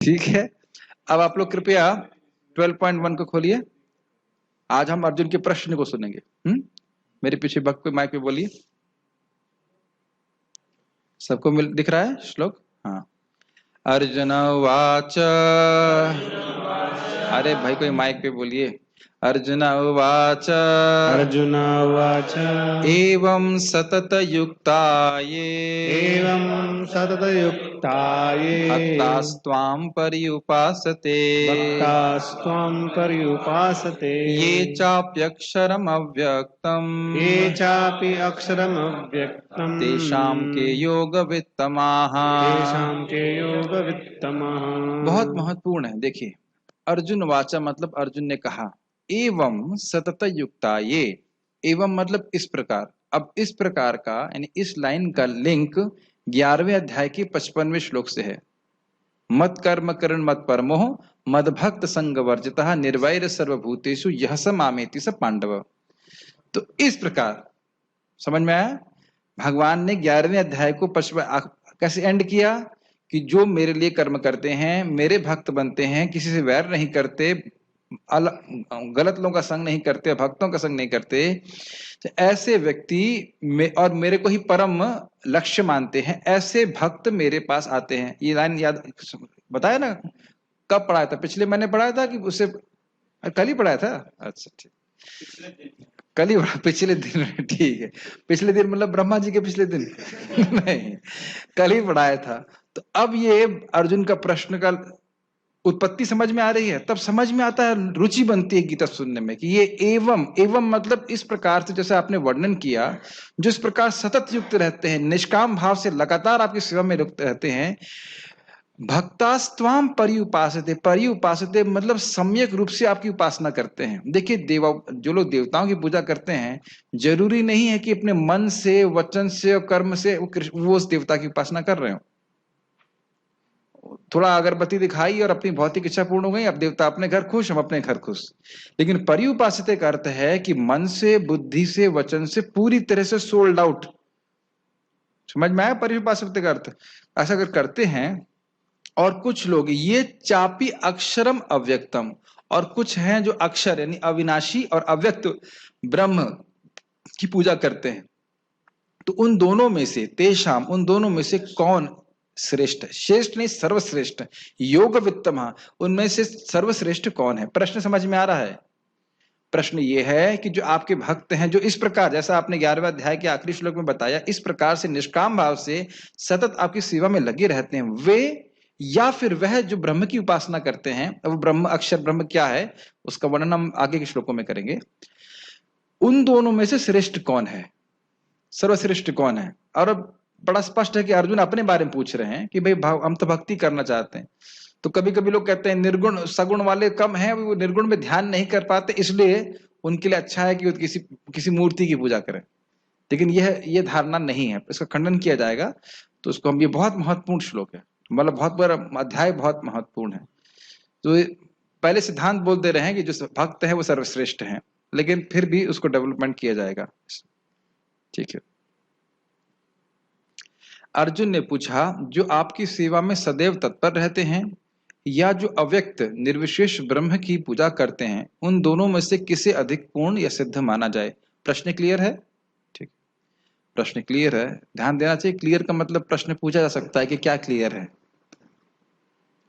ठीक है, अब आप लोग कृपया 12.1 को खोलिए। आज हम अर्जुन के प्रश्न को सुनेंगे। मेरे पीछे भक्त पे माइक पे बोलिए। सबको मिल दिख रहा है श्लोक? हाँ। अर्जुन उवाच, अरे भाई कोई माइक पे बोलिए। अर्जुन उवाच, अर्जुन उवाच एवं सततयुक्ता ये, एवं सततयुक्ता ये भक्तास्त्वां पर्युपासते, भक्तास्त्वां पर्युपासते ये चाप्यक्षरमव्यक्तम्, ये चापि अक्षरमव्यक्तम् तेषां के योगवित्तमाः। तेषां के योगवित्तमः। बहुत महत्वपूर्ण है। देखिए, अर्जुन वाचा मतलब अर्जुन ने कहा, एवं सतत युक्ता ये, एवं मतलब इस प्रकार। अब इस प्रकार का यानी इस लाइन का लिंक 11वें अध्याय के 55वें श्लोक से है। मत कर्म करण मत परमोह मद भक्त संग वर्जितः निर्वैर सर्वभूतेषु यह स मामेति स पांडव। तो इस प्रकार समझ में आया? भगवान ने 11वें अध्याय को कैसे एंड किया कि जो मेरे लिए कर्म करते हैं, मेरे भक्त बनते हैं, किसी से वैर नहीं करते, गलत लोगों का संग नहीं करते, भक्तों का संग नहीं करते, तो ऐसे व्यक्ति और मेरे को ही परम लक्ष्य मानते हैं, ऐसे भक्त मेरे पास आते हैं। ये लाइन याद बताया ना? कब पढ़ाया था? पिछले महीने पढ़ाया था कि उससे कल ही पढ़ाया था? अच्छा ठीक, कल ही पिछले दिन। ठीक है, पिछले दिन मतलब ब्रह्मा जी के पिछले दिन नहीं, कल ही पढ़ाया था। तो अब ये अर्जुन का प्रश्न का उत्पत्ति समझ में आ रही है, तब समझ में आता है, रुचि बनती है गीता सुनने में कि ये एवं एवं मतलब इस प्रकार से जैसे आपने वर्णन किया, जिस प्रकार सतत युक्त रहते हैं, निष्काम भाव से लगातार आपकी सेवा में युक्त रहते हैं। भक्तास्त्वाम पर्युपासते, पर्युपासते मतलब सम्यक रूप से आपकी उपासना करते हैं। देखिए, जो लोग देवताओं की पूजा करते हैं, जरूरी नहीं है कि अपने मन से, वचन से और कर्म से वो उस देवता की उपासना कर रहे हो। थोड़ा अगरबत्ती दिखाई और अपनी भौतिक इच्छा पूर्ण हो गई, अब देवता अपने घर खुश, हम अपने घर खुश। लेकिन पर्युपासते का अर्थ है कि मन से, बुद्धि से, वचन से पूरी तरह से सोल्ड आउट। समझ में आया पर्युपासते का अर्थ? ऐसा अगर करते हैं, और कुछ लोग ये चापी अक्षरम अव्यक्तम, और कुछ हैं जो अक्षर यानी अविनाशी और अव्यक्त ब्रह्म की पूजा करते हैं, तो उन दोनों में से तेषाम, उन दोनों में से कौन श्रेष्ठ है? श्रेष्ठ नहीं, सर्वश्रेष्ठ। योग वित्तम, उनमें से सर्वश्रेष्ठ कौन है? प्रश्न समझ में आ रहा है? प्रश्न ये है कि जो आपके भक्त हैं, जो इस प्रकार, जैसा आपने 11वें अध्याय के आखिरी श्लोक में बताया, इस प्रकार से निष्काम भाव से सतत आपकी सेवा में लगे रहते हैं, वे, या फिर वह जो ब्रह्म की उपासना करते हैं, अब ब्रह्म, अक्षर ब्रह्म क्या है उसका वर्णन हम आगे के श्लोकों में करेंगे। उन दोनों में से श्रेष्ठ कौन है, सर्वश्रेष्ठ कौन है? और अब बड़ा स्पष्ट है कि अर्जुन अपने बारे में पूछ रहे हैं कि भाई हम तो भक्ति करना चाहते हैं। तो कभी कभी लोग कहते हैं निर्गुण सगुण वाले कम हैं, वो निर्गुण में ध्यान नहीं कर पाते, इसलिए उनके लिए अच्छा है कि वो किसी किसी मूर्ति की पूजा करें। लेकिन यह धारणा नहीं है, इसका खंडन किया जाएगा। तो उसको हम, ये बहुत महत्वपूर्ण श्लोक है, मतलब बहुत बड़ा अध्याय, बहुत महत्वपूर्ण है। तो पहले सिद्धांत बोल दे रहे हैं कि जो भक्त है वो सर्वश्रेष्ठ है, लेकिन फिर भी उसको डेवलपमेंट किया जाएगा। ठीक है। अर्जुन ने पूछा, जो आपकी सेवा में सदैव तत्पर रहते हैं या जो अव्यक्त निर्विशेष ब्रह्म की पूजा करते हैं, उन दोनों में से किसे अधिक पूर्ण या सिद्ध माना जाए? प्रश्न क्लियर है? ठीक, प्रश्न क्लियर है, ध्यान देना चाहिए। क्लियर का मतलब प्रश्न पूछा जा सकता है कि क्या क्लियर है।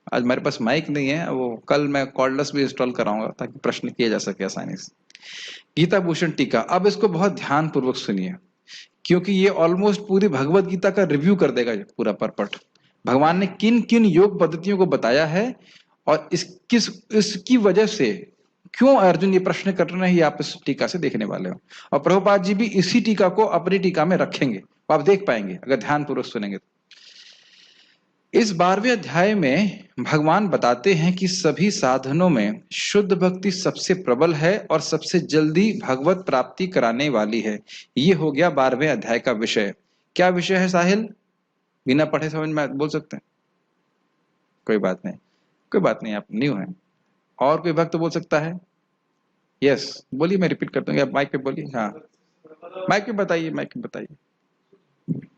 आज मेरे पास माइक नहीं है, वो कल मैं कॉर्डलेस भी इंस्टॉल कराऊंगा ताकि प्रश्न किए जा सके आसानी से। गीता भूषण टीका, अब इसको बहुत ध्यान पूर्वक सुनिए, क्योंकि ये ऑलमोस्ट पूरी भगवत गीता का रिव्यू कर देगा पूरा परपट। भगवान ने किन किन योग पद्धतियों को बताया है और इसकी वजह से क्यों अर्जुन ये प्रश्न कर रहे हैं, ये आप इस टीका से देखने वाले हो। और प्रभुपाद जी भी इसी टीका को अपनी टीका में रखेंगे, तो आप देख पाएंगे अगर ध्यान पूर्वक सुनेंगे। इस 12वें अध्याय में भगवान बताते हैं कि सभी साधनों में शुद्ध भक्ति सबसे प्रबल है और सबसे जल्दी भगवत प्राप्ति कराने वाली है। ये हो गया 12वें अध्याय का विषय। क्या विषय है साहिल? बिना पढ़े समझ में बोल सकते हैं? कोई बात नहीं, कोई बात नहीं, आप न्यू हैं। और कोई भक्त बोल सकता है? यस बोलिए, मैं रिपीट करता हूँ, आप माइक पे बोलिए। हाँ, माइक पे बताइए, माइक पे बताइए।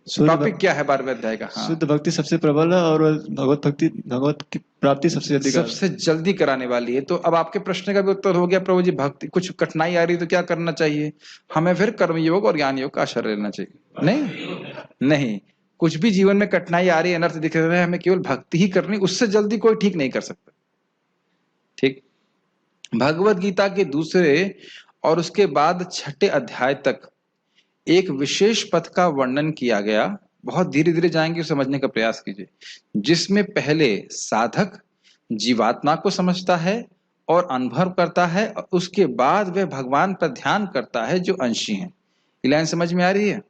टॉपिक क्या है 12वें अध्याय का? हाँ, शुद्ध भक्ति सबसे प्रबल है और भगवत की प्राप्ति सबसे अधिक सबसे जल्दी कराने वाली है। तो अब आपके प्रश्न का भी उत्तर हो गया, प्रभु जी भक्ति कुछ कठिनाई आ रही तो क्या करना चाहिए? हमें फिर कर्मयोग और ज्ञान योग का आश्रय लेना चाहिए? नहीं, कुछ भी जीवन में कठिनाई आ रही है, अनर्थ दिख रहे हैं, हमें केवल भक्ति ही करनी, उससे जल्दी कोई ठीक नहीं कर सकता। ठीक, भगवत गीता के दूसरे और उसके बाद 6ठे अध्याय तक एक विशेष पथ का वर्णन किया गया। बहुत धीरे धीरे जाएंगे, समझने का प्रयास कीजिए। जिसमें पहले साधक जीवात्मा को समझता है और अनुभव करता है, और उसके बाद वह भगवान पर ध्यान करता है जो अंशी है। ये लाइन समझ में आ रही है?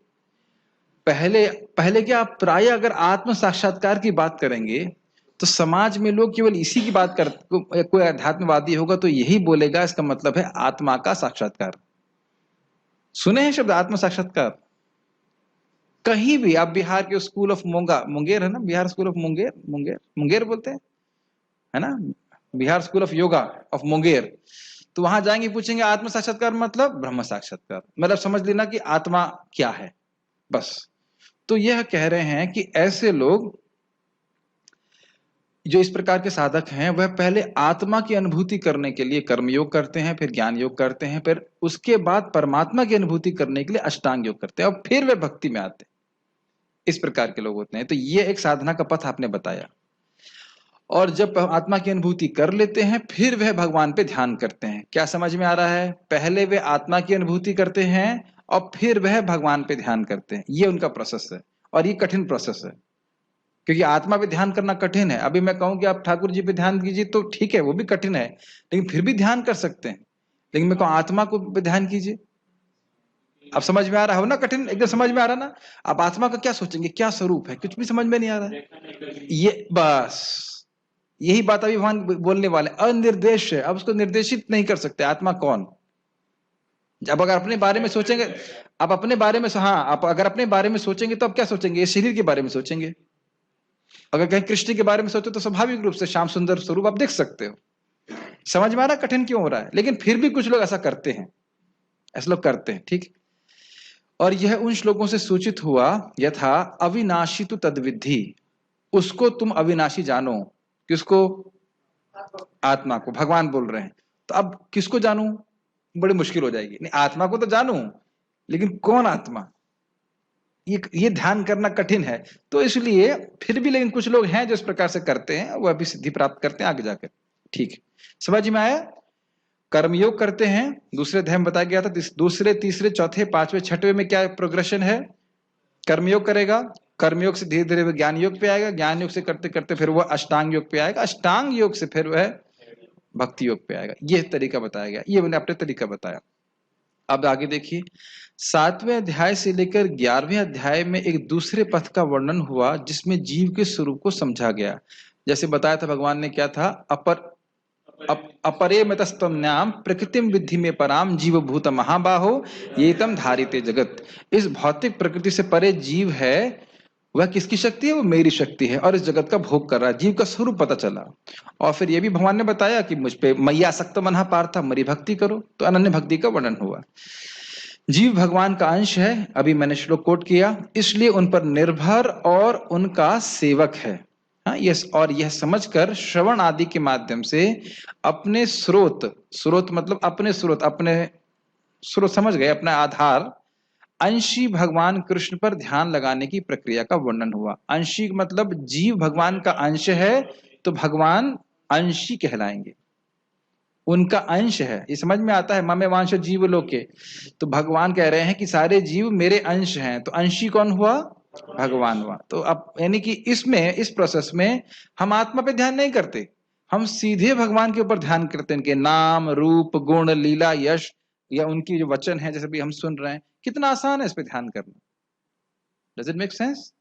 पहले क्या, प्राय अगर आत्म साक्षात्कार की बात करेंगे तो समाज में लोग केवल इसी की बात कर, कोई अध्यात्मवादी होगा तो यही बोलेगा, इसका मतलब है आत्मा का साक्षात्कार। सुने हैं शब्द आत्म साक्षात्कार? कहीं भी आप बिहार के स्कूल ऑफ मुंगेर है ना, बिहार स्कूल ऑफ मुंगेर बोलते हैं, है ना, Bihar school of yoga of Munger, तो वहां जाएंगे, पूछेंगे आत्म साक्षात्कार मतलब ब्रह्म साक्षात्कार, मतलब समझ लेना कि आत्मा क्या है, बस। तो यह कह रहे हैं कि ऐसे लोग जो इस प्रकार के साधक हैं, वह पहले आत्मा की अनुभूति करने के लिए कर्मयोग करते हैं, फिर ज्ञान योग करते हैं, फिर उसके बाद परमात्मा की अनुभूति करने के लिए अष्टांग योग करते हैं, और फिर वे भक्ति में आते हैं। इस प्रकार के लोग होते हैं। तो ये एक साधना का पथ आपने बताया। और जब आत्मा की अनुभूति कर लेते हैं, फिर वह भगवान पे ध्यान करते हैं। क्या समझ में आ रहा है? पहले वे आत्मा की अनुभूति करते हैं और फिर वह भगवान पे ध्यान करते हैं। ये उनका प्रोसेस है, और ये कठिन प्रोसेस है, क्योंकि आत्मा पे ध्यान करना कठिन है। अभी मैं कहूं कि आप ठाकुर जी पे ध्यान कीजिए तो ठीक है, वो भी कठिन है, लेकिन फिर भी ध्यान कर सकते हैं। लेकिन मैं कहूं आत्मा को पे ध्यान कीजिए, अब समझ में आ रहा हो ना? कठिन एकदम समझ में आ रहा ना? आप आत्मा का क्या सोचेंगे, क्या स्वरूप है, कुछ भी समझ में नहीं आ रहा है। ये बस यही बात अभी भगवान बोलने वाले, अनिर्देश है। अब उसको निर्देशित नहीं कर सकते। आत्मा कौन? अब अगर अपने बारे में सोचेंगे, आप अपने बारे में, हाँ, आप अगर अपने बारे में सोचेंगे तो आप क्या सोचेंगे? ये शरीर के बारे में सोचेंगे। अगर कहीं कृष्ण के बारे में सोचो तो स्वाभाविक रूप से श्याम सुंदर स्वरूप आप देख सकते हो। समझ में आ रहा कठिन क्यों हो रहा है? लेकिन फिर भी कुछ लोग ऐसा करते हैं, ऐसे लोग करते हैं। ठीक, और यह उन श्लोकों से सूचित हुआ, यथा अविनाशी तु तद्विद्धि, उसको तुम अविनाशी जानो। किसको? आत्मा को। भगवान बोल रहे हैं। तो अब किसको जानूं? बड़ी मुश्किल हो जाएगी। नहीं, आत्मा को तो जानूं, लेकिन कौन आत्मा, ये ध्यान करना कठिन है। तो इसलिए फिर भी, लेकिन कुछ लोग हैं जो इस प्रकार से करते हैं, वो अभी सिद्धि प्राप्त करते हैं आगे जाकर। ठीक है, समझ में आया? कर्मयोग करते हैं, दूसरे अध्याय में बताया गया था। दूसरे, तीसरे, चौथे, पांचवें, छठवें में क्या प्रोग्रेशन है? कर्मयोग करेगा, कर्मयोग से धीरे धीरे वह ज्ञान योग पे आएगा, ज्ञान योग से करते करते फिर वह अष्टांग योग पे आएगा, अष्टांग योग से फिर वह भक्ति योग पे आएगा। यह तरीका बताया गया, ये मैंने अपने तरीका बताया। अब आगे देखिए, 7वें अध्याय से लेकर 11वें अध्याय में एक दूसरे पथ का वर्णन हुआ, जिसमें जीव के स्वरूप को समझा गया। जैसे बताया था भगवान ने, क्या था? अपरे मतस्तम नाम प्रकृतिम विद्धि में पराम जीव भूत महाबाहो ये तम धारिते जगत। इस भौतिक प्रकृति से परे जीव है, वह किसकी शक्ति है? वो मेरी शक्ति है, और इस जगत का भोग कर रहा है। जीव का स्वरूप पता चला। और फिर ये भी भगवान ने बताया कि मुझ पे मैया सक्त मना पार्था, मेरी भक्ति करो। तो अनन्य भक्ति का वर्णन हुआ। जीव भगवान का अंश है, अभी मैंने श्लोक कोट किया, इसलिए उन पर निर्भर और उनका सेवक है। हाँ, यस। और यह समझकर श्रवण आदि के माध्यम से अपने स्रोत मतलब अपने स्रोत समझ गए, अपना आधार अंशी भगवान कृष्ण पर ध्यान लगाने की प्रक्रिया का वर्णन हुआ। अंशी मतलब जीव भगवान का अंश है, तो भगवान अंशी कहलाएंगे, उनका अंश है। ये समझ में आता है? ममे वांश जीव लोके, तो भगवान कह रहे हैं कि सारे जीव मेरे अंश हैं। तो अंशी कौन हुआ? भगवान हुआ। तो अब यानी कि इसमें, इस प्रोसेस में हम आत्मा पे ध्यान नहीं करते, हम सीधे भगवान के ऊपर ध्यान करते हैं, उनके नाम, रूप, गुण, लीला, यश, या उनकी जो वचन है, जैसे भी हम सुन रहे हैं। कितना आसान है इस पे ध्यान करना। Does it make sense?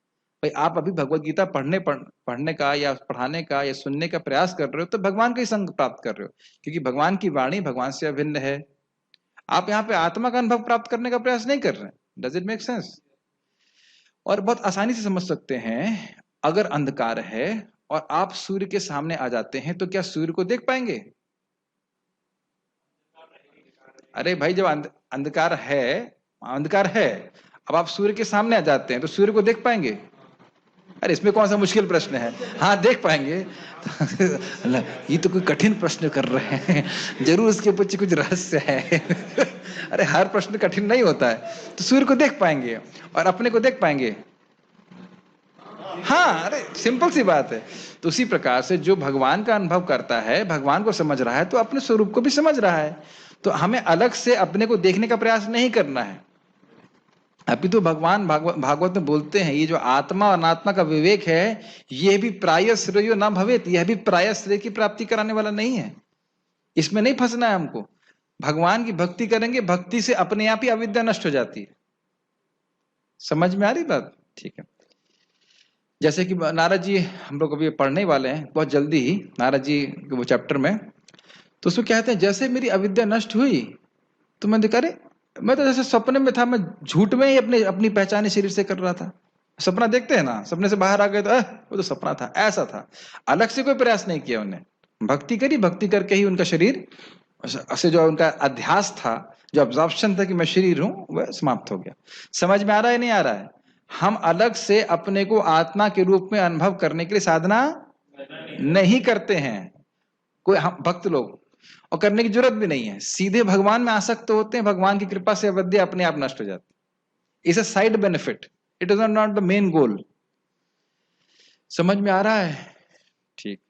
भाई, आप अभी भगवत गीता पढ़ने का या पढ़ाने का या सुनने का प्रयास कर रहे हो, तो भगवान का ही संग प्राप्त कर रहे हो, क्योंकि भगवान की वाणी भगवान से अभिन्न है। आप यहाँ पे आत्मा का अनुभव प्राप्त करने का प्रयास नहीं कर रहे हैं। Does it make sense? और बहुत आसानी से समझ सकते हैं। अगर अंधकार है और आप सूर्य के सामने आ जाते हैं, तो क्या सूर्य को देख पाएंगे? अरे भाई, जब अंधकार है अब आप सूर्य के सामने आ जाते हैं तो सूर्य को देख पाएंगे? अरे इसमें कौन सा मुश्किल प्रश्न है? हाँ देख पाएंगे। अल्लाह, ये तो कोई कठिन प्रश्न कर रहे हैं, जरूर उसके पीछे कुछ रहस्य है। अरे हर प्रश्न कठिन नहीं होता है। तो सूर्य को देख पाएंगे और अपने को देख पाएंगे? हाँ, अरे सिंपल सी बात है। तो उसी प्रकार से जो भगवान का अनुभव करता है, भगवान को समझ रहा है, तो अपने स्वरूप को भी समझ रहा है। तो हमें अलग से अपने को देखने का प्रयास नहीं करना है। अभी तो भगवान भागवत में बोलते हैं, ये जो आत्मा और अनात्मा का विवेक है, यह भी प्राय श्रेयो न भवेत, यह भी प्राय श्रेय की प्राप्ति कराने वाला नहीं है। इसमें नहीं फंसना है हमको। भगवान की भक्ति करेंगे, भक्ति से अपने आप ही अविद्या नष्ट हो जाती है। समझ में आ रही बात? ठीक है। जैसे कि नारद जी, हम लोग अभी पढ़ने वाले हैं बहुत जल्दी ही नारद जी के वो चैप्टर में, तो उसमें कहते हैं जैसे मेरी अविद्या नष्ट हुई तो मैं देखा, अरे मैं तो जैसे सपने में था, मैं झूठ में ही अपनी पहचान शरीर से कर रहा था। सपना देखते हैं ना, सपने से बाहर आ गए तो वो तो सपना था, ऐसा था। अलग से कोई प्रयास नहीं किया उन्हें, भक्ति करी, भक्ति करके ही उनका शरीर से जो उनका अध्यास था, जो ऑब्जर्वेशन था कि मैं शरीर हूं, वह समाप्त हो गया। समझ में आ रहा है नहीं आ रहा है? हम अलग से अपने को आत्मा के रूप में अनुभव करने के लिए साधना नहीं करते हैं कोई, हम भक्त लोग, और करने की जरूरत भी नहीं है। सीधे भगवान में आसक्त होते हैं, भगवान की कृपा से अविद्या अपने आप नष्ट हो जाती है। It's a side benefit, it is not the main goal. समझ में आ रहा है? ठीक।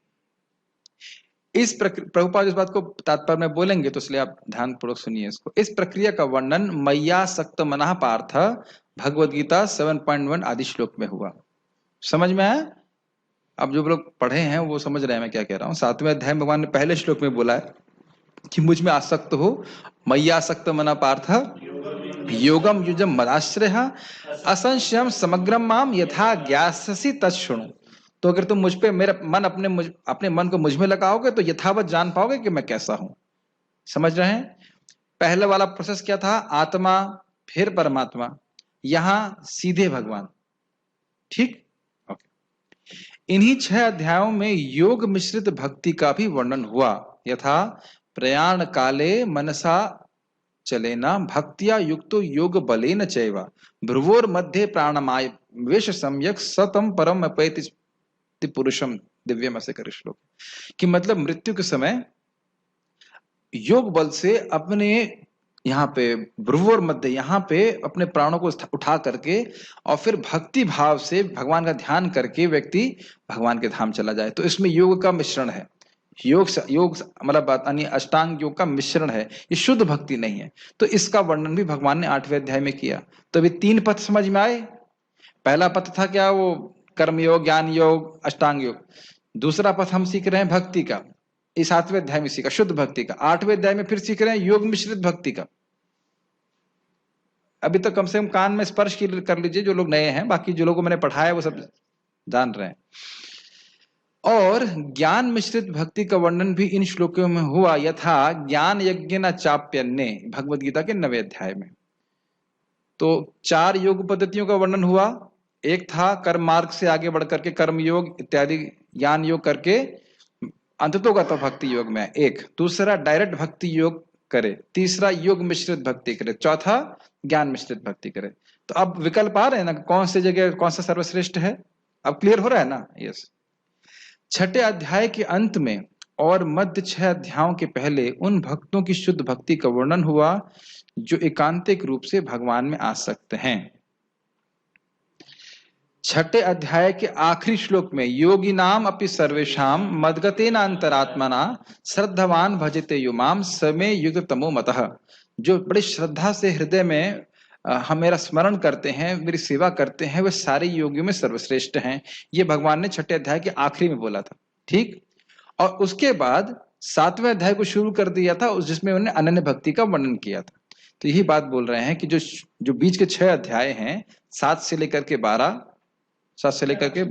इस प्रभुपाद इस बात को तात्पर्य में बोलेंगे, तो इसलिए आप ध्यान पूर्वक सुनिए इसको। इस प्रक्रिया का वर्णन मय्यासक्त मनः पार्थ भगवद गीता 7.1 आदि श्लोक में हुआ। समझ में आया? अब जो लोग पढ़े हैं वो समझ रहे हैं मैं क्या कह रहा हूं। 7वें अध्याय में भगवान ने पहले श्लोक में बोला है कि मुझ में आसक्त हो, मय्यासक्त मनः पार्थ योगम युजम मदाश्रय असंशयम समग्रम माम यथा ज्ञास्यसि तच्छृणु। तो अगर तुम मुझ पे मेरा मन अपने मन को मुझ में लगाओगे तो यथावत जान पाओगे कि मैं कैसा हूं। समझ रहे हैं? पहले वाला प्रोसेस क्या था? आत्मा फिर परमात्मा, यहां सीधे भगवान। ठीक, ओके। इन्हीं 6 अध्यायों में योग मिश्रित भक्ति का भी वर्णन हुआ। यथा प्रयाण काले मनसा चलेना भक्तिया युक्तो योग बलेन चैवा भ्रुवोर मध्य प्राणमाय वेश सम्यक सतम परम अपैति पुरुषम दिव्यम, ऐसे कर श्लोक। कि मतलब मृत्यु के समय योग बल से अपने यहाँ पे भ्रुवोर मध्य, यहाँ पे अपने प्राणों को उठा करके और फिर भक्ति भाव से भगवान का ध्यान करके व्यक्ति भगवान के धाम चला जाए। तो इसमें योग का मिश्रण है। योग मतलब अष्टांग योग का मिश्रण है, ये शुद्ध भक्ति नहीं है। तो इसका वर्णन भी भगवान ने 8वें अध्याय में किया। तो अभी 3 पथ समझ में आए। पहला पथ था क्या? वो कर्म योग, ज्ञान योग, अष्टांग योग। दूसरा पथ हम सीख रहे हैं भक्ति का, इस 7वें अध्याय में सीखा शुद्ध भक्ति का। 8वें अध्याय में फिर सीख रहे हैं योग मिश्रित भक्ति का। अभी तक कम से कम कान में स्पर्श कर लीजिए जो लोग नए हैं, बाकी जो लोगों को मैंने पढ़ाया वो सब जान रहे हैं। और ज्ञान मिश्रित भक्ति का वर्णन भी इन श्लोकों में हुआ। यथा ज्ञान यज्ञ न चाप्यन्ने, भगवद गीता के 9वें अध्याय में। तो 4 योग पद्धतियों का वर्णन हुआ। एक था कर्म मार्ग से आगे बढ़ करके कर्म योग इत्यादि ज्ञान योग करके अंततोगत तो भक्ति योग में एक। दूसरा डायरेक्ट भक्ति योग करे। तीसरा योग मिश्रित भक्ति करे। चौथा ज्ञान मिश्रित भक्ति करे। तो अब विकल्प आ रहे हैं ना, कौन सी जगह कौन सा सर्वश्रेष्ठ है? अब क्लियर हो रहा है ना? यस। 6ठे अध्याय के अंत में और मध्य 6 अध्यायों के पहले उन भक्तों की शुद्ध भक्ति का वर्णन हुआ जो एकांतिक रूप से भगवान में आसक्त हैं। 6ठे अध्याय के आखिरी श्लोक में योगी नाम अपि सर्वेशाम मदगतेन अंतरात्मना श्रद्धावान भजते युमाम समे युक्त तमो मतः। जो बड़ी श्रद्धा से हृदय में हम मेरा स्मरण करते हैं, मेरी सेवा करते हैं, वे सारे योगियों में सर्वश्रेष्ठ हैं। ये भगवान ने 6ठे अध्याय के आखिरी में बोला था। ठीक। और उसके बाद 7वें अध्याय को शुरू कर दिया था, जिसमें उन्होंने अनन्य भक्ति का वर्णन किया था। तो यही बात बोल रहे हैं कि जो बीच के 6 अध्याय हैं, 7 से लेकर के 12, 7 से लेकर के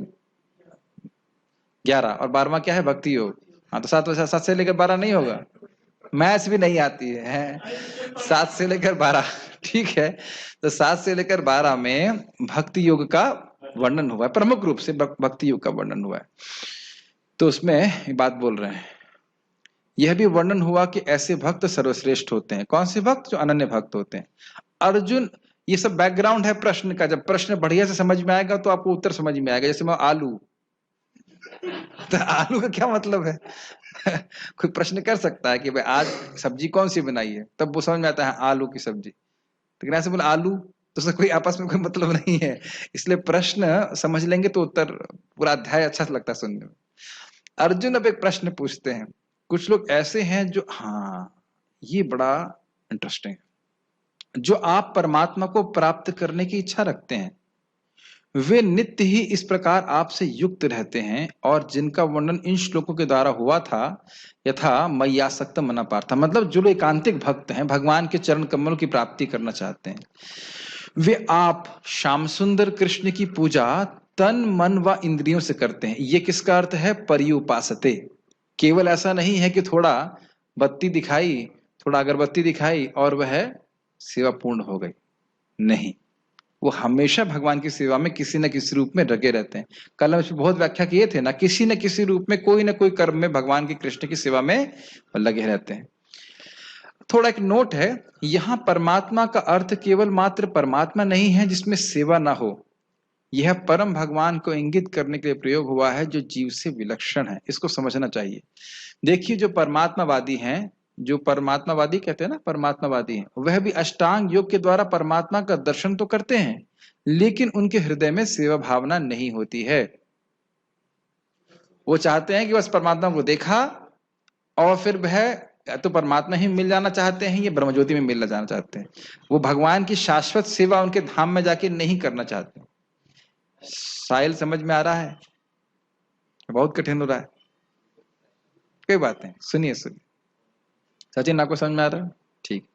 11 और 12वां क्या है? भक्ति योग। हाँ, तो 7 से लेकर 12 नहीं होगा, मैथ्स भी नहीं आती है। 7 से लेकर 12, ठीक है। तो 7 से लेकर 12 में भक्ति योग का वर्णन हुआ है, प्रमुख रूप से भक्ति योग का वर्णन हुआ है। तो उसमें बात बोल रहे हैं, यह भी वर्णन हुआ कि ऐसे भक्त सर्वश्रेष्ठ होते हैं। कौन से भक्त? जो अनन्य भक्त होते हैं। अर्जुन ये सब बैकग्राउंड है प्रश्न का। जब प्रश्न बढ़िया से समझ में आएगा तो आपको उत्तर समझ में आएगा। जैसे मैं आलू, तो आलू का क्या मतलब है? कोई प्रश्न कर सकता है कि भाई आज सब्जी कौन सी बनाई है, तब वो समझ में आता है आलू की सब्जी। लेकिन ऐसे बोला आलू, तो उससे कोई आपस में कोई मतलब नहीं है। इसलिए प्रश्न समझ लेंगे तो उत्तर, पूरा अध्याय अच्छा लगता है सुनने में। अर्जुन अब एक प्रश्न पूछते हैं। कुछ लोग ऐसे हैं जो, हाँ ये बड़ा इंटरेस्टिंग है, जो आप परमात्मा को प्राप्त करने की इच्छा रखते हैं, वे नित्य ही इस प्रकार आपसे युक्त रहते हैं, और जिनका वर्णन इन श्लोकों के द्वारा हुआ था, यथा मय्यासक्त मना पार्थ, मतलब जो लोग एकांतिक भक्त हैं, भगवान के चरण कमलों की प्राप्ति करना चाहते हैं, वे आप श्याम सुंदर कृष्ण की पूजा तन मन व इंद्रियों से करते हैं। ये किसका अर्थ है? पर्युपासते। केवल ऐसा नहीं है कि थोड़ा बत्ती दिखाई, थोड़ा अगरबत्ती दिखाई और वह सेवा पूर्ण हो गई, नहीं, वो हमेशा भगवान की सेवा में किसी न किसी रूप में लगे रहते हैं। कल हम इसमें बहुत व्याख्या किए थे ना, किसी न किसी रूप में, कोई ना कोई कर्म में भगवान की, कृष्ण की सेवा में लगे रहते हैं। थोड़ा एक नोट है, यहां परमात्मा का अर्थ केवल मात्र परमात्मा नहीं है जिसमें सेवा ना हो। यह परम भगवान को इंगित करने के लिए प्रयोग हुआ है, जो जीव से विलक्षण है। इसको समझना चाहिए। देखिए, जो परमात्मावादी हैं, जो परमात्मावादी कहते हैं ना, परमात्मावादी हैं, वह भी अष्टांग योग के द्वारा परमात्मा का दर्शन तो करते हैं, लेकिन उनके हृदय में सेवा भावना नहीं होती है। वो चाहते हैं कि बस परमात्मा को देखा और फिर वह तो परमात्मा ही मिल जाना चाहते हैं, ये ब्रह्मज्योति में मिलना जाना चाहते हैं। वो भगवान की शाश्वत सेवा उनके धाम में जाके नहीं करना चाहते। साहिल समझ में आ रहा है? बहुत कठिन हो रहा है? कोई बात नहीं, सुनिए सुनिए। सचिन, आपको समझ में आ रहा है? ठीक।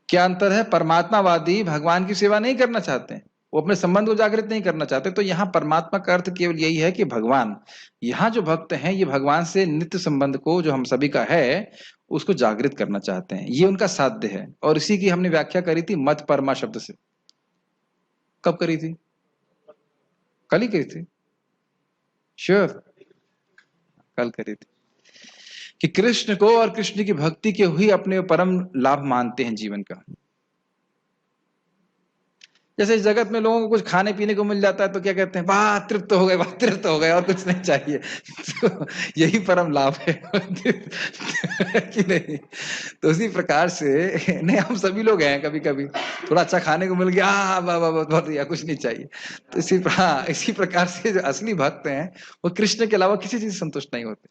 क्या अंतर है? परमात्मावादी भगवान की सेवा नहीं करना चाहते हैं, वो अपने संबंध को जागृत नहीं करना चाहते। तो यहाँ परमात्मा का अर्थ केवल यही है कि भगवान, यहाँ जो भक्त हैं ये भगवान से नित्य संबंध को, जो हम सभी का है, उसको जागृत करना चाहते हैं। ये उनका साध्य है। और इसी की हमने व्याख्या करी थी मत परमा शब्द से। कब करी थी? कल ही करी थी, श्योर, कल करी थी, कि कृष्ण को और कृष्ण की भक्ति के ही अपने परम लाभ मानते हैं जीवन का। जैसे इस जगत में लोगों को कुछ खाने पीने को मिल जाता है तो क्या कहते हैं? वाह तृप्त हो गए, वाह तृप्त हो गए, और कुछ नहीं चाहिए। तो यही परम लाभ है कि नहीं? तो उसी प्रकार से नहीं, हम सभी लोग हैं, कभी कभी थोड़ा अच्छा खाने को मिल गया, वाह वाह बहुत बढ़िया, कुछ नहीं चाहिए। तो इसी प्रकार से जो असली भक्त हैं वो कृष्ण के अलावा किसी चीज से संतुष्ट नहीं होते।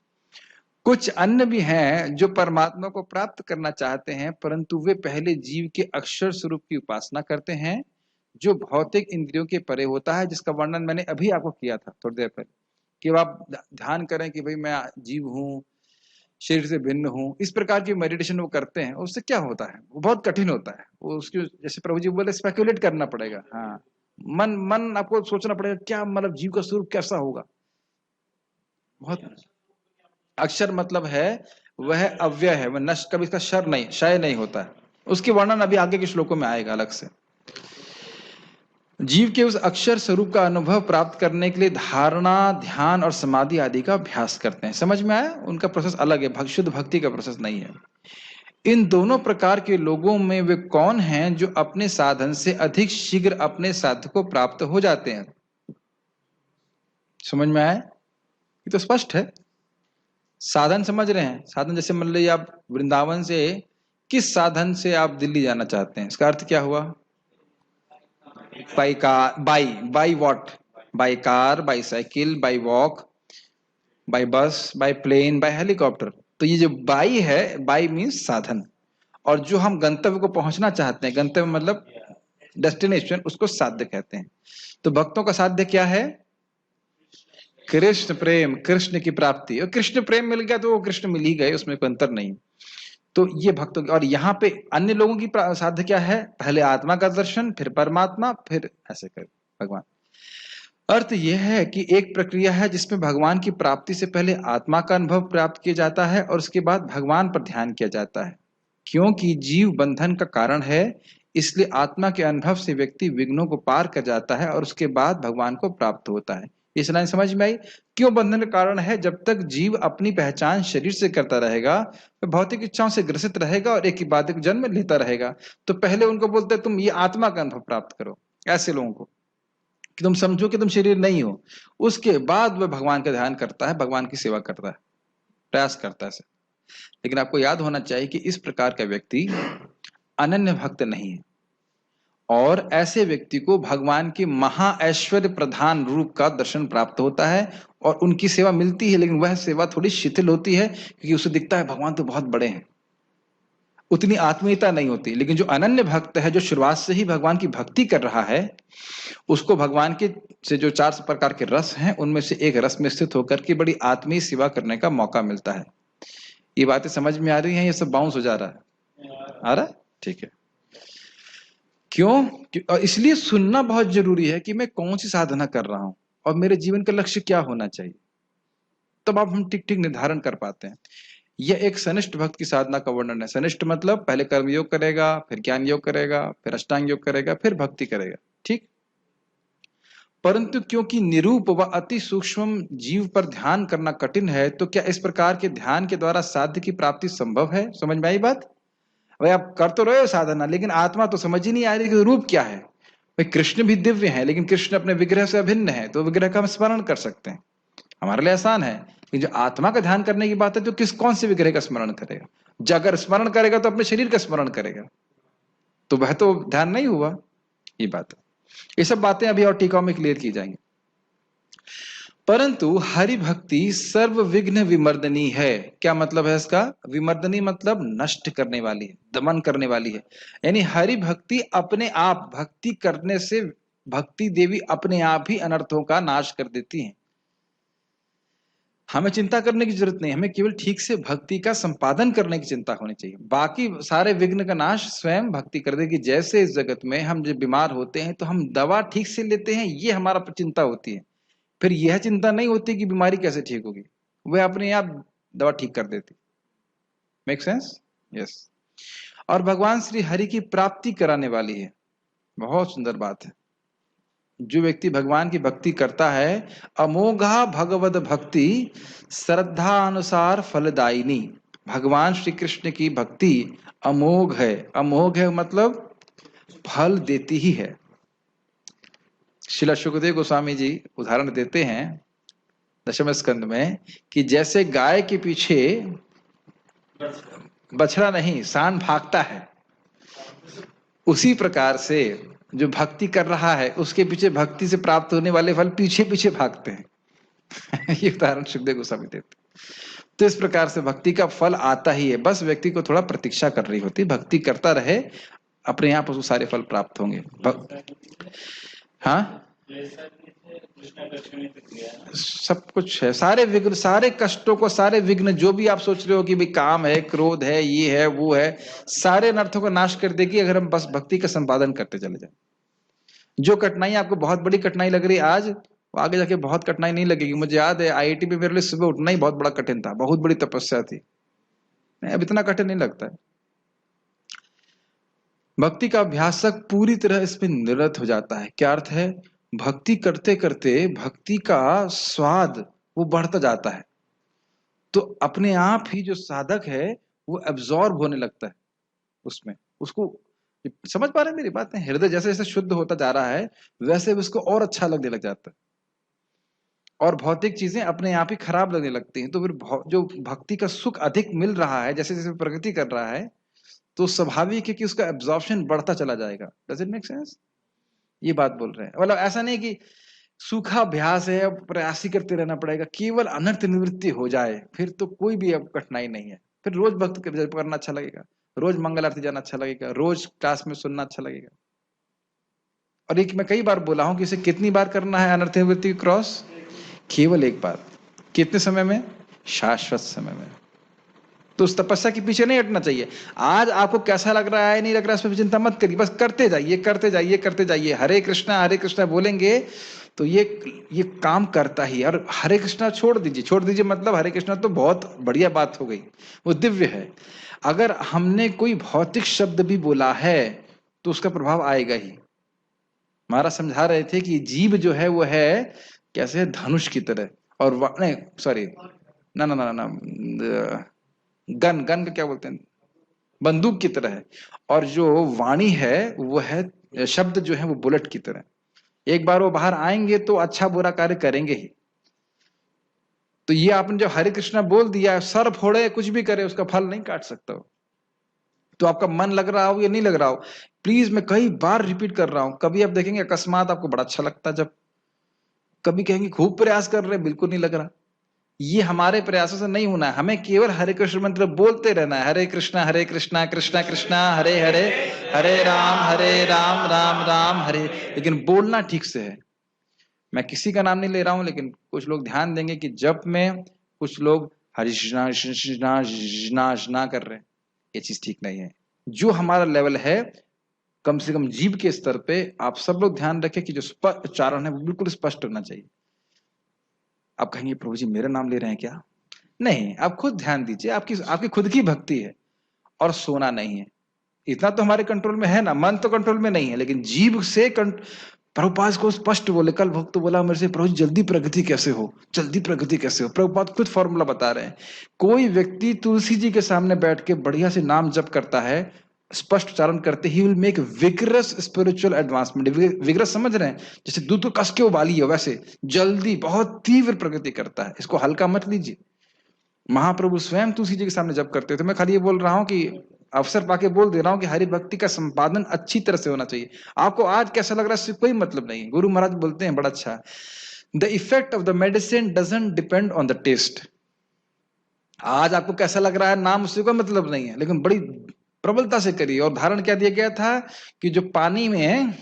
कुछ अन्य भी हैं जो परमात्मा को प्राप्त करना चाहते हैं, परंतु वे पहले जीव के अक्षर स्वरूप की उपासना करते हैं, जो भौतिक इंद्रियों के परे होता है, जिसका वर्णन मैंने अभी आपको किया था थोड़ी देर पहले, कि आप ध्यान करें कि भाई मैं जीव हूं, शरीर से भिन्न हूं। इस प्रकार की मेडिटेशन वो करते हैं, उससे क्या होता है? वो बहुत कठिन होता है। वो उसकी, जैसे प्रभु जी बोले, स्पेकुलेट करना पड़ेगा। हाँ, मन आपको सोचना पड़ेगा, क्या मतलब जीव का स्वरूप कैसा होगा। बहुत अक्षर मतलब है वह अव्यय है, वह नष्ट, कभी इसका क्षय नहीं होता है। उसके वर्णन अभी आगे के श्लोकों में आएगा अलग से। जीव के उस अक्षर स्वरूप का अनुभव प्राप्त करने के लिए धारणा, ध्यान और समाधि आदि का अभ्यास करते हैं। समझ में आया? उनका प्रोसेस अलग है, शुद्ध भक्ति का प्रोसेस नहीं है। इन दोनों प्रकार के लोगों में वे कौन हैं जो अपने साधन से अधिक शीघ्र अपने साध्य को प्राप्त हो जाते हैं? समझ में आया? ये तो स्पष्ट है। साधन समझ रहे हैं? साधन जैसे मान लीजिए आप वृंदावन से, किस साधन से आप दिल्ली जाना चाहते हैं, इसका अर्थ क्या हुआ? By car, by what? By car, by cycle, by walk, by bus, by plane, by helicopter. तो ये जो बाई है, बाई मीन्स साधन, और जो हम गंतव्य को पहुंचना चाहते हैं, गंतव्य मतलब डेस्टिनेशन, उसको साध्य कहते हैं। तो भक्तों का साध्य क्या है? कृष्ण प्रेम, कृष्ण की प्राप्ति। और कृष्ण प्रेम मिल गया तो वो कृष्ण मिल ही गए, उसमें कोई अंतर नहीं। तो ये भक्तों, और यहाँ पे अन्य लोगों की साध्य क्या है? पहले आत्मा का दर्शन, फिर परमात्मा, फिर ऐसे कर भगवान। अर्थ यह है कि एक प्रक्रिया है जिसमें भगवान की प्राप्ति से पहले आत्मा का अनुभव प्राप्त किया जाता है और उसके बाद भगवान पर ध्यान किया जाता है। क्योंकि जीव बंधन का कारण है, इसलिए आत्मा के अनुभव से व्यक्ति विघ्नों को पार कर जाता है और उसके बाद भगवान को प्राप्त होता है। इस लाइन समझ में आई? क्यों बंधन का कारण है? जब तक जीव अपनी पहचान शरीर से करता रहेगा, वह भौतिक इच्छाओं से ग्रसित रहेगा और एक ही बाद जन्म लेता रहेगा। तो पहले उनको बोलते हैं तुम ये आत्मा का अनुभव प्राप्त करो, ऐसे लोगों को, कि तुम समझो कि तुम शरीर नहीं हो। उसके बाद वह भगवान का ध्यान करता है, भगवान की सेवा करता है, प्रयास करता है। लेकिन आपको याद होना चाहिए कि इस प्रकार का व्यक्ति अनन्य भक्त नहीं है, और ऐसे व्यक्ति को भगवान के महा ऐश्वर्य प्रधान रूप का दर्शन प्राप्त होता है और उनकी सेवा मिलती है, लेकिन वह सेवा थोड़ी शिथिल होती है, क्योंकि उसे दिखता है भगवान तो बहुत बड़े हैं, उतनी आत्मीयता नहीं होती। लेकिन जो अनन्य भक्त है, जो शुरुआत से ही भगवान की भक्ति कर रहा है, उसको भगवान के से जो 4 प्रकार के रस हैं, उनमें से एक रस में स्थित होकर के बड़ी आत्मीय सेवा करने का मौका मिलता है। ये बातें समझ में आ रही हैं? ये सब बाउंस हो जा रहा है? आ रहा है? ठीक है। क्यों? इसलिए सुनना बहुत जरूरी है कि मैं कौन सी साधना कर रहा हूं और मेरे जीवन का लक्ष्य क्या होना चाहिए, तब आप हम ठीक ठीक निर्धारण कर पाते हैं। यह एक सनिष्ठ भक्त की साधना का वर्णन है। सनिष्ठ मतलब पहले कर्म योग करेगा, फिर ज्ञान योग करेगा, फिर अष्टांग योग करेगा, फिर भक्ति करेगा, ठीक। परंतु क्योंकि निरूप व अति सूक्ष्म जीव पर ध्यान करना कठिन है, तो क्या इस प्रकार के ध्यान के द्वारा साध्य की प्राप्ति संभव है? समझ में आई बात? भाई आप कर तो रहे हो साधना, लेकिन आत्मा तो समझ ही नहीं आ रही कि रूप क्या है। भाई कृष्ण भी दिव्य है, लेकिन कृष्ण अपने विग्रह से अभिन्न है, तो विग्रह का हम स्मरण कर सकते हैं, हमारे लिए आसान है। लेकिन जो आत्मा का ध्यान करने की बात है, तो कौन से विग्रह का स्मरण करेगा? जो अगर स्मरण करेगा तो अपने शरीर का स्मरण करेगा, तो वह तो ध्यान नहीं हुआ। ये बात है। ये सब बातें अभी और टीकाओं में क्लियर की जाएंगी। परंतु हरि भक्ति सर्व विघ्न विमर्दनी है। क्या मतलब है इसका? विमर्दनी मतलब नष्ट करने वाली है, दमन करने वाली है। यानी हरि भक्ति अपने आप, भक्ति करने से भक्ति देवी अपने आप ही अनर्थों का नाश कर देती हैं। हमें चिंता करने की जरूरत नहीं, हमें केवल ठीक से भक्ति का संपादन करने की चिंता होनी चाहिए। बाकी सारे विघ्न का नाश स्वयं भक्ति कर देगी। जैसे इस जगत में हम जब बीमार होते हैं तो हम दवा ठीक से लेते हैं, ये हमारा चिंता होती है। फिर यह चिंता नहीं होती कि बीमारी कैसे ठीक होगी, वह अपने आप दवा ठीक कर देती। Make sense? यस। और भगवान श्री हरि की प्राप्ति कराने वाली है। बहुत सुंदर बात है। जो व्यक्ति भगवान की भक्ति करता है, अमोघा भगवद भक्ति श्रद्धा अनुसार फलदायिनी। भगवान श्री कृष्ण की भक्ति अमोघ है। अमोघ है मतलब फल देती ही है। श्रील सुखदेव गोस्वामी जी उदाहरण देते हैं दशम स्कंद में कि जैसे गाय के पीछे बछड़ा नहीं सांड भागता है, उसी प्रकार से जो भक्ति कर रहा है उसके पीछे भक्ति से प्राप्त होने वाले फल पीछे पीछे भागते हैं। ये उदाहरण सुखदेव गोस्वामी देते। तो इस प्रकार से भक्ति का फल आता ही है, बस व्यक्ति को थोड़ा प्रतीक्षा कर रही होती। भक्ति करता रहे, अपने आप उसको सारे फल प्राप्त होंगे। हाँ, सब कुछ है। सारे विघ्न, सारे कष्टों को, सारे विघ्न जो भी आप सोच रहे हो कि भाई काम है, क्रोध है, ये है, वो है, सारे अनर्थों को नाश कर देगी अगर हम बस भक्ति का संपादन करते चले जाए। जो कठिनाई आपको बहुत बड़ी कठिनाई लग रही है आज, वो आगे जाके बहुत कठिनाई नहीं लगेगी। मुझे याद है आईआईटी में मेरे लिए सुबह उठना ही बहुत बड़ा कठिन था, बहुत बड़ी तपस्या थी। अब इतना कठिन नहीं लगता है। भक्ति का अभ्यासक पूरी तरह इसमें निरत हो जाता है। क्या अर्थ है? भक्ति करते करते भक्ति का स्वाद वो बढ़ता जाता है, तो अपने आप ही जो साधक है वो एब्जॉर्ब होने लगता है उसमें। उसको समझ पा रहे हैं मेरी बातें? हृदय जैसे जैसे शुद्ध होता जा रहा है वैसे उसको और अच्छा लगने लग जाता है, और भौतिक चीजें अपने आप ही खराब लगने लगती हैं। तो फिर जो भक्ति का सुख अधिक मिल रहा है, जैसे जैसे प्रगति कर रहा है, तो स्वाभाविक है कि उसका एब्जॉर्प्शन बढ़ता चला जाएगा। Does it make sense? ये बात बोल रहे हैं। मतलब ऐसा नहीं कि सूखा अभ्यास है, प्रयास ही करते रहना पड़ेगा, केवल अनर्थ निवृत्ति हो जाए फिर तो कोई भी अब कठिनाई नहीं है। फिर रोज भक्त करना अच्छा लगेगा, रोज मंगल आरती जाना अच्छा लगेगा, रोज क्लास में सुनना अच्छा लगेगा। और एक मैं कई बार बोला हूं कि इसे कितनी बार करना है अनर्थ निवृत्ति क्रॉस? केवल एक बार। कितने समय में? शाश्वत समय में। तो उस तपस्या के पीछे नहीं हटना चाहिए। आज आपको कैसा लग रहा है, नहीं लग रहा है, इसमें चिंता मत करिए, बस करते जाइए, करते जाइए, करते जाइए। हरे कृष्णा बोलेंगे तो ये काम करता ही। और हरे कृष्णा छोड़ दीजिए मतलब हरे कृष्णा तो बहुत बढ़िया बात हो गई, वो दिव्य है। अगर हमने कोई भौतिक शब्द भी बोला है तो उसका प्रभाव आएगा ही। महाराज समझा रहे थे कि जीव जो है वो है कैसे है, धनुष की तरह। और नहीं सॉरी, ना ना ना ना, गन गन का क्या बोलते हैं, बंदूक की तरह है। और जो वाणी है वो है, शब्द जो है वो बुलेट की तरह। एक बार वो बाहर आएंगे तो अच्छा बुरा कार्य करेंगे ही। तो ये आपने जो हरे कृष्णा बोल दिया, सर फोड़े कुछ भी करे, उसका फल नहीं काट सकता हो। तो आपका मन लग रहा हो या नहीं लग रहा हो, प्लीज मैं कई बार रिपीट कर रहा हूं, कभी आप देखेंगे अकस्मात आपको बड़ा अच्छा लगता है, जब कभी कहेंगे खूब प्रयास कर रहे हैं बिल्कुल नहीं लग रहा। ये हमारे प्रयासों से नहीं होना है, हमें केवल हरे कृष्ण मंत्र बोलते रहना है, हरे कृष्णा कृष्णा कृष्णा हरे हरे, हरे राम राम राम हरे। लेकिन बोलना ठीक से है। मैं किसी का नाम नहीं ले रहा हूं, लेकिन कुछ लोग ध्यान देंगे कि जब में कुछ लोग हरिष्णा कर रहे हैं, ये चीज ठीक नहीं है। जो हमारा लेवल है कम से कम जीभ के स्तर पे, आप सब लोग ध्यान रखें कि जो उच्चारण है वो बिल्कुल स्पष्ट होना चाहिए। आप कहेंगे प्रभु जी मेरा नाम ले रहे हैं क्या? नहीं, आप खुद ध्यान दीजिए, आपकी आपकी खुद की भक्ति है, और सोना नहीं है। इतना तो हमारे कंट्रोल में है ना, मन तो कंट्रोल में नहीं है, लेकिन जीभ से प्रभुपाद को स्पष्ट बोले। कल भक्त बोला मेरे से, प्रभु जल्दी प्रगति कैसे हो, जल्दी प्रगति कैसे हो। प्रभुपाद खुद फॉर्मूला बता रहे हैं। कोई व्यक्ति तुलसी जी के सामने बैठ के बढ़िया से नाम जप करता है, स्पष्ट उच्चारण करते, he will make vigorous spiritual advancement. Vigorous समझ रहे हैं, जैसे दूध को कस के उबाली है, वैसे जल्दी बहुत तीव्र प्रगति करता है। इसको हल्का मत लीजिए। महाप्रभु स्वयं तुलसी जी के सामने जप करते थे। मैं खाली ये बोल रहा हूं कि अवसर पाके बोल दे रहा हूं कि हरि भक्ति का संपादन अच्छी तरह से होना चाहिए। आपको आज कैसा लग रहा है इससे कोई मतलब नहीं। गुरु महाराज बोलते हैं बड़ा अच्छा, the effect of the medicine doesn't depend on the taste. आज आपको कैसा लग रहा है नाम, उससे कोई मतलब नहीं है, लेकिन बड़ी प्रबलता से करिए। और उदाहरण क्या दिया गया था कि जो पानी में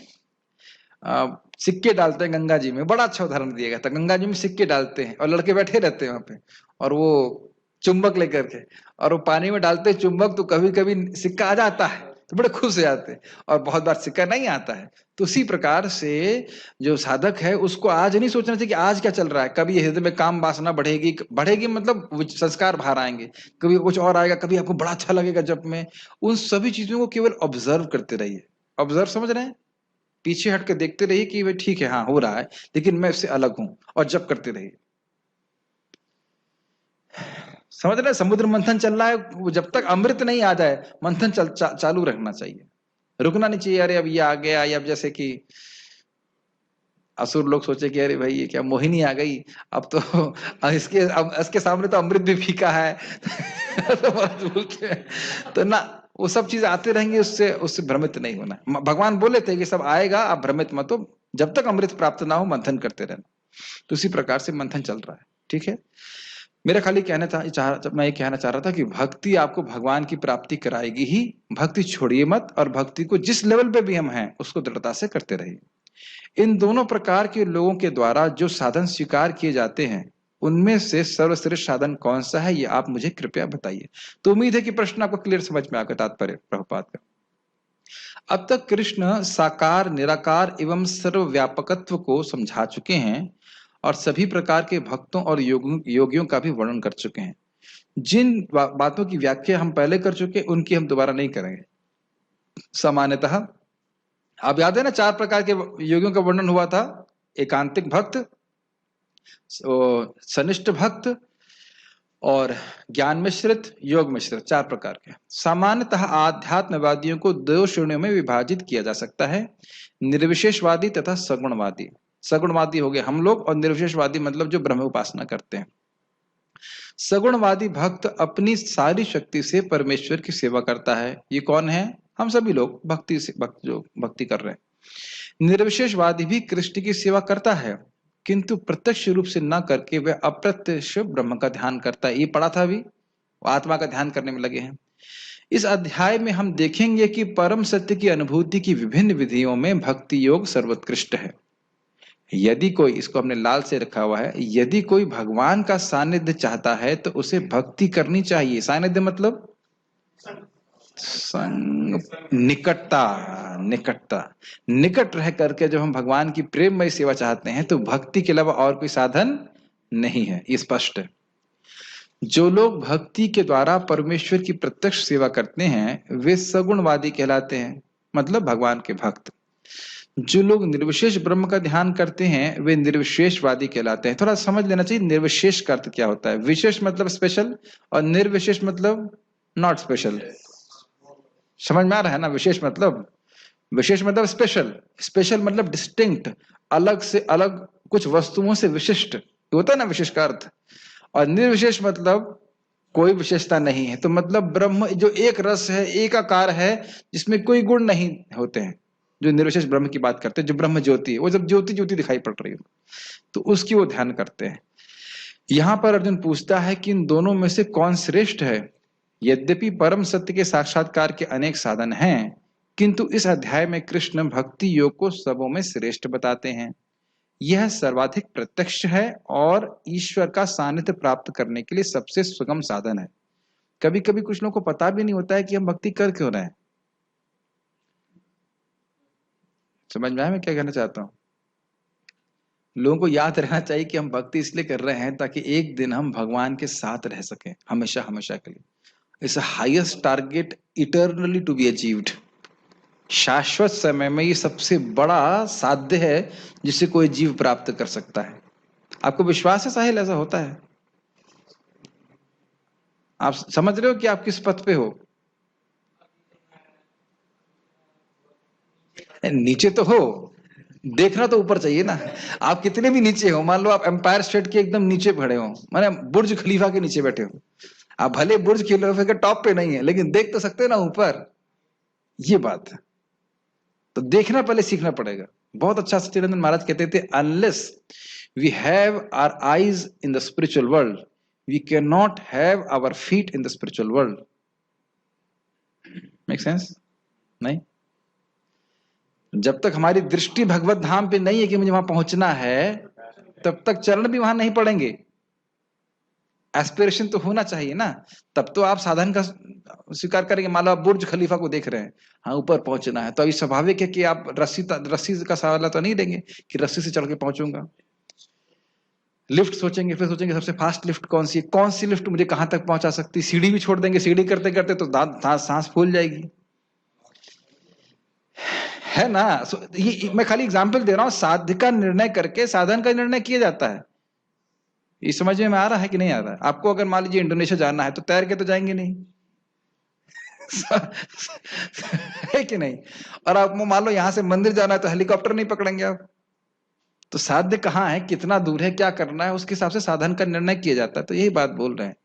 सिक्के डालते हैं गंगा जी में, बड़ा अच्छा उदाहरण दिया गया था। गंगा जी में सिक्के डालते हैं और लड़के बैठे रहते हैं वहां पे, और वो चुंबक लेकर के, और वो पानी में डालते हैं चुंबक, तो कभी कभी सिक्का आ जाता है तो बड़े खुश हो जाते हैं, और बहुत बार सिक्का नहीं आता है। तो उसी प्रकार से जो साधक है उसको आज नहीं सोचना चाहिए कि आज क्या चल रहा है। कभी हृदय में काम वासना बढ़ेगी, बढ़ेगी मतलब संस्कार बाहर आएंगे, कभी कुछ और आएगा, कभी आपको बड़ा अच्छा लगेगा जब में। उन सभी चीजों को केवल ऑब्जर्व करते रहिए। ऑब्जर्व समझ रहे हैं, पीछे हट के देखते रहिए कि भाई ठीक है, हाँ हो रहा है, लेकिन मैं इससे अलग हूं, और जब करते रहिए। समझ रहे, समुद्र मंथन चल रहा है, जब तक अमृत नहीं आ जाए मंथन चालू रखना चाहिए, रुकना नहीं चाहिए। अरे अब ये आ गया, या अब जैसे कि असुर लोग सोचे कि अरे भाई ये क्या मोहिनी आ गई, अब तो इसके सामने तो अमृत भी फीका है तो बोलते हैं, तो ना वो सब चीज आते रहेंगे, उससे उससे भ्रमित नहीं होना। भगवान बोले थे कि सब आएगा, आप भ्रमित मत हो, जब तक अमृत प्राप्त ना हो मंथन करते रहना। तो उसी प्रकार से मंथन चल रहा है, ठीक है। मेरा खाली कहना था, मैं ये कहना चाह रहा था कि भक्ति आपको भगवान की प्राप्ति कराएगी ही। भक्ति छोड़िए मत, और भक्ति को जिस लेवल पे भी हम हैं उसको दृढ़ता से करते रहिए। इन दोनों प्रकार के लोगों के द्वारा जो साधन स्वीकार किए जाते हैं, उनमें से सर्वश्रेष्ठ साधन कौन सा है, ये आप मुझे कृपया बताइए। तो उम्मीद है कि प्रश्न आपको क्लियर समझ में आकर तात्पर्य प्रभुपाद का। अब तक कृष्ण साकार, निराकार एवं सर्वव्यापकत्व को समझा चुके हैं, और सभी प्रकार के भक्तों और योगियों का भी वर्णन कर चुके हैं। जिन बातों की व्याख्या हम पहले कर चुके, उनकी हम दोबारा नहीं करेंगे। सामान्यतः आप याद है ना, 4 प्रकार के योगियों का वर्णन हुआ था। एकांतिक भक्त, सनिष्ठ भक्त, और ज्ञान मिश्रित, योग मिश्रित, 4 प्रकार के। सामान्यतः आध्यात्मवादियों को 2 श्रेणियों में विभाजित किया जा सकता है, निर्विशेषवादी तथा सगुणवादी। सगुणवादी हो गए हम लोग, और निर्विशेषवादी मतलब जो ब्रह्म उपासना करते हैं। सगुणवादी भक्त अपनी सारी शक्ति से परमेश्वर की सेवा करता है। ये कौन है? हम सभी लोग भक्ति से, जो भक्ति कर रहे हैं। निर्विशेषवादी भी कृष्ण की सेवा करता है, किंतु प्रत्यक्ष रूप से न करके वह अप्रत्यक्ष ब्रह्म का ध्यान करता है। ये पढ़ा था अभी, आत्मा का ध्यान करने में लगे हैं। इस अध्याय में हम देखेंगे कि परम सत्य की अनुभूति की विभिन्न विधियों में भक्ति योग सर्वोत्कृष्ट है। यदि कोई, इसको हमने लाल से रखा हुआ है, यदि कोई भगवान का सानिध्य चाहता है तो उसे भक्ति करनी चाहिए। सानिध्य मतलब संग, निकटता, निकटता, निकट रह करके जब हम भगवान की प्रेममय सेवा चाहते हैं तो भक्ति के अलावा और कोई साधन नहीं है, ये स्पष्ट है। जो लोग भक्ति के द्वारा परमेश्वर की प्रत्यक्ष सेवा करते हैं वे सगुणवादी कहलाते हैं, मतलब भगवान के भक्त। जो लोग निर्विशेष ब्रह्म का ध्यान करते हैं वे निर्विशेषवादी कहलाते हैं। थोड़ा समझ लेना चाहिए निर्विशेष का अर्थ क्या होता है। विशेष मतलब स्पेशल और निर्विशेष मतलब नॉट स्पेशल। समझ में आ रहा है ना? विशेष मतलब स्पेशल, स्पेशल मतलब डिस्टिंक्ट, अलग से अलग, कुछ वस्तुओं से विशिष्ट होता है ना विशेष का अर्थ। और निर्विशेष मतलब कोई विशेषता नहीं है। तो मतलब ब्रह्म जो एक रस है, एक आकार है, जिसमें कोई गुण नहीं होते हैं, जो निर्विशेष ब्रह्म की बात करते हैं, जो ब्रह्म ज्योति है, वो जब ज्योति ज्योति दिखाई पड़ रही हो तो उसकी वो ध्यान करते हैं। यहां पर अर्जुन पूछता है कि इन दोनों में से कौन श्रेष्ठ है। यद्यपि परम सत्य के साक्षात्कार के अनेक साधन हैं, किंतु इस अध्याय में कृष्ण भक्ति योग को सबों में श्रेष्ठ बताते हैं। यह सर्वाधिक प्रत्यक्ष है और ईश्वर का सानिध्य प्राप्त करने के लिए सबसे सुगम साधन है। कभी कभी कुछ लोगों को पता भी नहीं होता है कि हम भक्ति कर क्यों रहे हैं। समझ में आया मैं क्या कहना चाहता हूं? लोगों को याद रहना चाहिए कि हम भक्ति इसलिए कर रहे हैं ताकि एक दिन हम भगवान के साथ रह सकें, हमेशा हमेशा के लिए। It's a highest target eternally to be achieved. शाश्वत समय में ये सबसे बड़ा साध्य है जिसे कोई जीव प्राप्त कर सकता है। आपको विश्वास है साहिल ऐसा होता है? आप समझ रहे हो कि आप किस पथ पे हो? नीचे तो हो, देखना तो ऊपर चाहिए ना। आप कितने भी नीचे हो, मान लो आप एम्पायर स्टेट के एकदम नीचे खड़े हो, माने बुर्ज खलीफा के नीचे बैठे हो, आप भले बुर्ज खलीफा के टॉप पे नहीं है लेकिन देख तो सकते हो ना ऊपर। ये बात है। तो देखना पहले सीखना पड़ेगा। बहुत अच्छा सच्चिदानंद महाराज कहते थे, unless we have our eyes in the spiritual world we can not have our feet in the spiritual world. Make sense? नहीं? जब तक हमारी दृष्टि भगवत धाम पे नहीं है कि मुझे वहां पहुंचना है, तब तक चरण भी वहां नहीं पड़ेंगे। एस्पिरेशन तो होना चाहिए ना, तब तो आप साधन का स्वीकार करेंगे। मान लो आप बुर्ज खलीफा को देख रहे हैं, हाँ ऊपर पहुंचना है, तो अभी स्वाभाविक है कि आप रस्सी का सवाल तो नहीं देंगे कि रस्सी से चढ़ के पहुंचूंगा। लिफ्ट सोचेंगे, फिर सोचेंगे सबसे फास्ट लिफ्ट कौन सी है, कौन सी लिफ्ट मुझे कहां तक पहुंचा सकती है। सीढ़ी भी छोड़ देंगे, सीढ़ी करते करते तो सांस फूल जाएगी, है ना। ये मैं खाली एग्जाम्पल दे रहा हूं। साध्य का निर्णय करके साधन का निर्णय किया जाता है। ये समझ में आ रहा है कि नहीं आ रहा है? आपको अगर मान लीजिए इंडोनेशिया जाना है तो तैर के तो जाएंगे नहीं है कि नहीं? और आप मान लो यहां से मंदिर जाना है तो हेलीकॉप्टर नहीं पकड़ेंगे आप। तो साध्य कहाँ है, कितना दूर है, क्या करना है, उसके हिसाब से साधन का निर्णय किया जाता है। तो यही बात बोल रहे हैं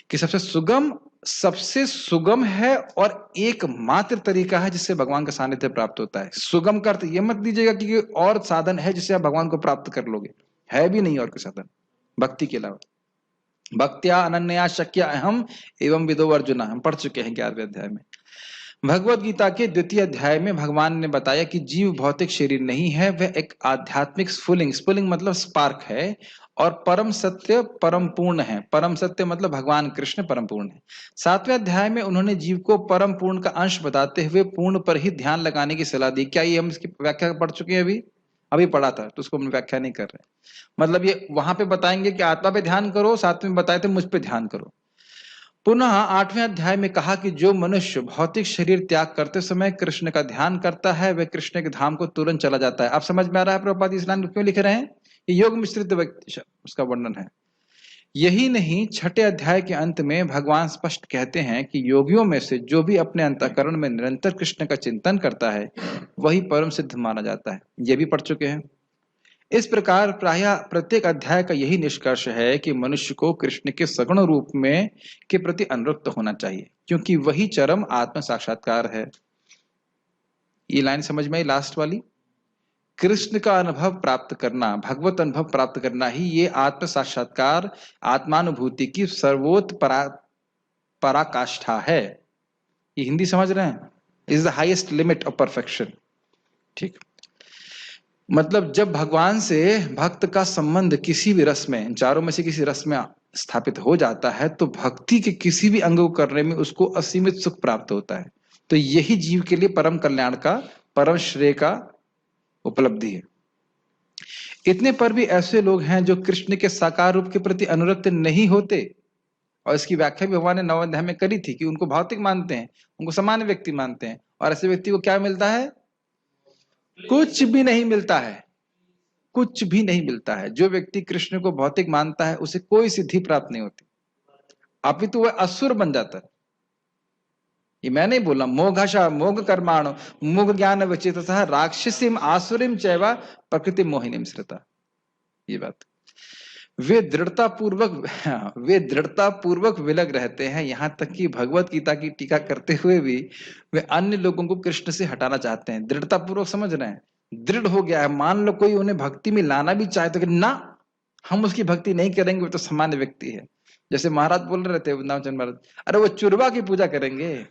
कि सबसे सुगम है और एकमात्र तरीका है जिससे भगवान का सानिध्य प्राप्त होता है। सुगम का अर्थ ये मत दीजिएगा कि और साधन है जिससे आप भगवान को प्राप्त कर लोगे, है भी नहीं और कोई साधन भक्ति के अलावा। भक्त्या अनन्या शक्य अहम एवं विदो अर्जुना, हम पढ़ चुके हैं 11वें अध्याय में। भगवत गीता के 2वें अध्याय में भगवान ने बताया कि जीव भौतिक शरीर नहीं है, वह एक आध्यात्मिक स्फुलिंग मतलब स्पार्क है, और परम सत्य परम पूर्ण है। परम सत्य मतलब भगवान कृष्ण परम पूर्ण है। 7वें अध्याय में उन्होंने जीव को परम पूर्ण का अंश बताते हुए पूर्ण पर ही ध्यान लगाने की सलाह दी। क्या ये हम इसकी व्याख्या पढ़ चुके हैं? अभी पढ़ा था, तो उसको हम व्याख्या नहीं कर रहे। मतलब ये वहां पे बताएंगे कि आत्मा पे ध्यान करो, साथ में बताए थे मुझ पे ध्यान करो। पुनः 8वें अध्याय में कहा कि जो मनुष्य भौतिक शरीर त्याग करते समय कृष्ण का ध्यान करता है वह कृष्ण के धाम को तुरंत चला जाता है। आप समझ में आ रहा है प्रभुपाद इस लाइन को क्यों लिख रहे हैं? ये योग मिश्रित उसका वर्णन है। यही नहीं, 6ठे अध्याय के अंत में भगवान स्पष्ट कहते हैं कि योगियों में से जो भी अपने अंतःकरण में निरंतर कृष्ण का चिंतन करता है वही परम सिद्ध माना जाता है। ये भी पढ़ चुके हैं। इस प्रकार प्रायः प्रत्येक अध्याय का यही निष्कर्ष है कि मनुष्य को कृष्ण के सगुण रूप में के प्रति अनुरक्त होना चाहिए, क्योंकि वही चरम आत्म साक्षात्कार है। ये लाइन समझ में आई लास्ट वाली? कृष्ण का अनुभव प्राप्त करना, भगवत अनुभव प्राप्त करना ही ये आत्म साक्षात्कार, आत्मानुभूति की सर्वोत्त पराकाष्ठा है। ये हिंदी समझ रहे हैं? Is the highest limit of perfection. ठीक, मतलब जब भगवान से भक्त का संबंध किसी भी रस में, चारों में से किसी रस में स्थापित हो जाता है तो भक्ति के किसी भी अंग को करने में उसको असीमित सुख प्राप्त होता है। तो यही जीव के लिए परम कल्याण का, परम श्रेय का उपलब्धि है। इतने पर भी ऐसे लोग हैं जो कृष्ण के साकार रूप के प्रति अनुरक्त नहीं होते, और इसकी व्याख्या भी भगवान ने 9वें अध्याय में करी थी कि उनको भौतिक मानते हैं, उनको सामान्य व्यक्ति मानते हैं, और ऐसे व्यक्ति को क्या मिलता है? कुछ भी नहीं मिलता है, कुछ भी नहीं मिलता है। जो व्यक्ति कृष्ण को भौतिक मानता है उसे कोई सिद्धि प्राप्त नहीं होती, अपितु वह असुर बन जाता है। ये मैं नहीं बोला, मोघशा मोघ कर्माणो मोघ ज्ञान वचिततः राक्षसीम आसुरीम चैवा प्रकृति मोहिनीम श्रिता। ये बात वे दृढ़ता पूर्वक विलग रहते हैं, यहां तक कि भगवत गीता की टीका करते हुए भी वे अन्य लोगों को कृष्ण से हटाना चाहते हैं। दृढ़ता पूर्वक समझ रहे हैं, दृढ़ हो गया है। मान लो कोई उन्हें भक्ति में लाना भी चाहे तो कि ना, हम उसकी भक्ति नहीं करेंगे, वो तो सामान्य व्यक्ति है। जैसे महाराज बोल रहे थे वृंदावन महाराज, अरे वो चुरवा की पूजा करेंगे।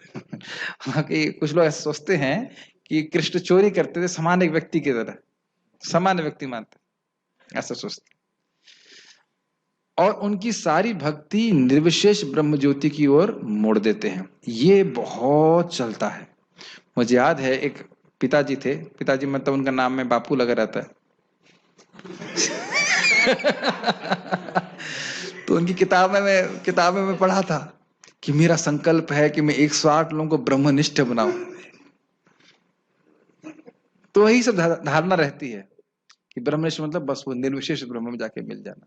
कि कुछ लोग ऐसे सोचते हैं कि कृष्ण चोरी करते थे, सामान्य व्यक्ति की तरह, सामान्य व्यक्ति मानते, ऐसा सोचते। और उनकी सारी भक्ति निर्विशेष ब्रह्म ज्योति की ओर मोड़ देते हैं। ये बहुत चलता है। मुझे याद है एक पिताजी थे, पिताजी मतलब उनका नाम में बापू लगा रहता है। तो उनकी किताब में मैं पढ़ा था कि मेरा संकल्प है कि मैं 108 लोगों को ब्रह्मनिष्ठ बनाऊं। तो वही सब धारणा रहती है कि ब्रह्मनिष्ठ मतलब बस वो निर्विशेष ब्रह्म में जाके मिल जाना।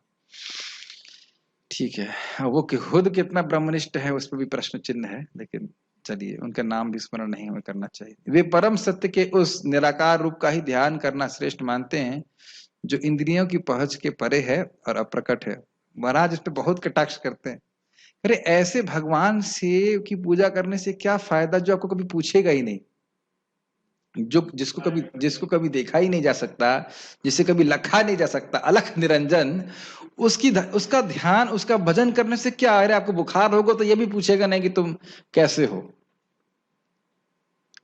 ठीक है, वो कि खुद कितना ब्रह्मनिष्ठ है उस पर भी प्रश्न चिन्ह है, लेकिन चलिए उनका नाम भी स्मरण नहीं हमें करना चाहिए। वे परम सत्य के उस निराकार रूप का ही ध्यान करना श्रेष्ठ मानते हैं जो इंद्रियों की पहुंच के परे है और अप्रकट है। महाराज इस पे बहुत कटाक्ष करते हैं, अरे ऐसे भगवान से की पूजा करने से क्या फायदा जो आपको कभी पूछेगा ही नहीं, जो जिसको कभी देखा ही नहीं जा सकता, जिसे कभी लखा नहीं जा सकता, अलख निरंजन, उसका ध्यान उसका भजन करने से क्या। अरे आपको बुखार होगा तो ये भी पूछेगा नहीं कि तुम कैसे हो,